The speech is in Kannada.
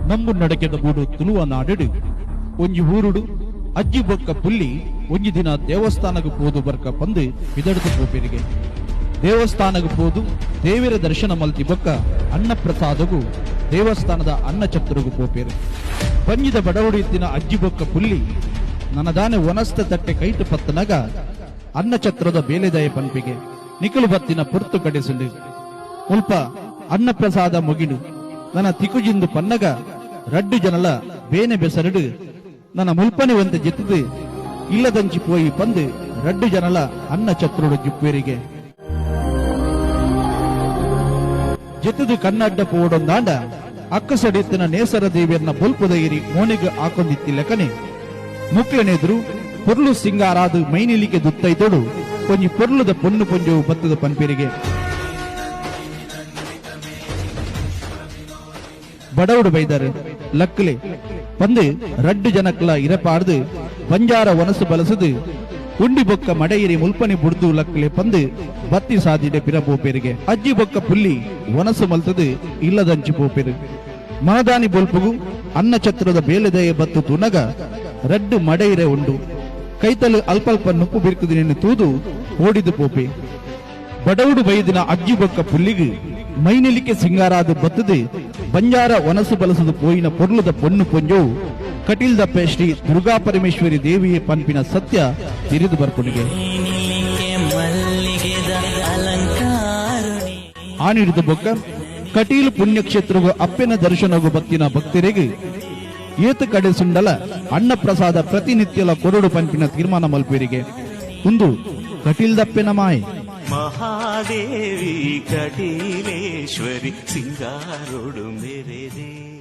ನಂಬು ನಡಕೆದ ಬೂಡು ತುಳುವ ನಾಡಿಡು ಒಂಜಿ ಊರುಡು ಅಜ್ಜಿ ಬೊಕ್ಕ ಪುಲ್ಲಿ ಒಂಜಿ ದಿನ ದೇವಸ್ಥಾನಕ್ಕೆ ಪೋದು ಬರ್ಕ ಪಂದು ಬಿದಡ್ದು ಪೋಪೆರಿಗೆ ದೇವಸ್ಥಾನಕ್ಕೆ ಪೋದು ದೇವರ ದರ್ಶನ ಮಲ್ತಿ ಬೊಕ್ಕ ಅನ್ನ ಪ್ರಸಾದಗೂ ದೇವಸ್ಥಾನದ ಅನ್ನ ಛತ್ರಗೂ ಪೋಪೇರು ಪಂಜಿದ ಬಡವಡಿತ್ತಿನ ಅಜ್ಜಿ ಬೊಕ್ಕ ಪುಲ್ಲಿ ನನದಾನೆ ಒನಸ್ತ ತಟ್ಟೆ ಕೈಟು ಪತ್ತನಗ ಅನ್ನ ಛತ್ರದ ಬೇಲೆದಯ ಪಂಪಿಗೆ ನಿಕಲು ಬತ್ತಿನ ಪುರ್ತು ಕಡೆಸುಂಡು ಮುಲ್ಪ ಅನ್ನ ಪ್ರಸಾದ ಮುಗಿಡು ನನ್ನ ತಿಕುಜಿಂದು ಪನ್ನಗ ರಡ್ಡು ಜನಲ ಬೇನೆ ಬೆಸರಡು ನನ್ನ ಮುಲ್ಪನೆ ಒಂದ ಜೆತ್ತದು ಇಲ್ಲದಂಚಿ ಪೋಯಿ ಪಂದು ರಡ್ಡು ಜನಲ ಅನ್ನ ಛತ್ರೋಡು ಜುಪ್ಪೇರಿಗೆ ಜೆತ್ತದು ಕನ್ನಡ್ಡ ಪೋಡೊಂದಾಂಡ ಅಕ್ಕಸಡಿತ್ತಿನ ನೇಸರ ದೇವಿಯನ್ನ ಬೊಲ್ಪುದಗಿರಿ ಮೋನಿಗೆ ಹಾಕೊಂಡಿತ್ತಿಲ್ಲಕನೆ ಮುಕ್ಲನೆದುರು ಪೊರ್ಲು ಸಿಂಗಾರಾದು ಮೈನಿಲಿಕೆ ದುತ್ತೈತೋಡು ಕೊಂಜಿ ಪೊರ್ಲುದ ಪೊನ್ನು ಪೊಂಜವು ಬತ್ತದ ಪಂಪೇರಿಗೆ ಬಡವಡು ಬೈದರು ಲಕ್ಕಲೆ ಪಂದು ರಡ್ಡು ಜನಕ್ಲ ಇರಪಾರ್ದು ಬಂಜಾರ ಒನಸು ಬಲಸದು ಉಂಡಿ ಬೊಕ್ಕ ಮಡೆಯಿರಿ ಮುಲ್ಪನಿ ಬುಡ್ದು ಲಕ್ಕಲೆ ಪಂದು ಬತ್ತಿ ಸಾದಿಡೆ ಪಿರ ಪೋಪೇರಿಗೆ ಅಜ್ಜಿ ಬೊಕ್ಕ ಪುಲ್ಲಿ ಒನಸು ಮಲ್ತದು ಇಲ್ಲದಂಚು ಪೋಪೇರು ಮನದಾನಿ ಬೊಲ್ಪುಗು ಅನ್ನ ಛತ್ರದ ಬೇಲೆದಯ ಬತ್ತು ತುನಗ ರಡ್ಡು ಮಡೆಯಿರೆ ಉಂಡು ಕೈತಲು ಅಲ್ಪಲ್ಪ ನುಪ್ಪು ಬಿರ್ಕುದು ನಿನ್ನು ತೂದು ಓಡಿದು ಪೋಪೆ ಬಡವಡು ಬೈದಿನ ಅಜ್ಜಿ ಬೊಕ್ಕ ಪುಲ್ಲಿಗು ಮೈನೆಲಿಕೆ ಸಿಂಗಾರಾದು ಬತ್ತದು ಬಂಜಾರ ಒನಸು ಬಲಸದು ಪೋಯಿನ ಪೊರ್ಲುದ ಪೊನ್ನು ಪೊಂಜವು ಕಟೀಲ್ದಪ್ಪೆ ಶ್ರೀ ದುರ್ಗಾ ಪರಮೇಶ್ವರಿ ದೇವಿಯ ಪಂಪಿನ ಸತ್ಯ ತಿರಿದು ಬರ್ಕೊನಿಗೆ ಆನಿಡಿದ ಬೊಕ್ಕ ಕಟೀಲು ಪುಣ್ಯಕ್ಷೇತ್ರಗೂ ಅಪ್ಪೆನ ದರ್ಶನಗೂ ಬತ್ತಿನ ಭಕ್ತರಿಗೆ ಏತು ಕಡೆ ಸುಂಡಲ ಅನ್ನ ಪ್ರಸಾದ ಪ್ರತಿನಿತ್ಯಲ ಕೊರಡು ಪಂಪಿನ ತೀರ್ಮಾನ ಮಲ್ಪೇರಿಗೆ ಒಂದು ಕಟೀಲ್ದಪ್ಪೆನ ಮಾಯೆ ಮಹಾದೇವಿ ಕಟೀಲೇಶ್ವರಿ ಸಿಂಗಾರೋಡು ಮೇರೆ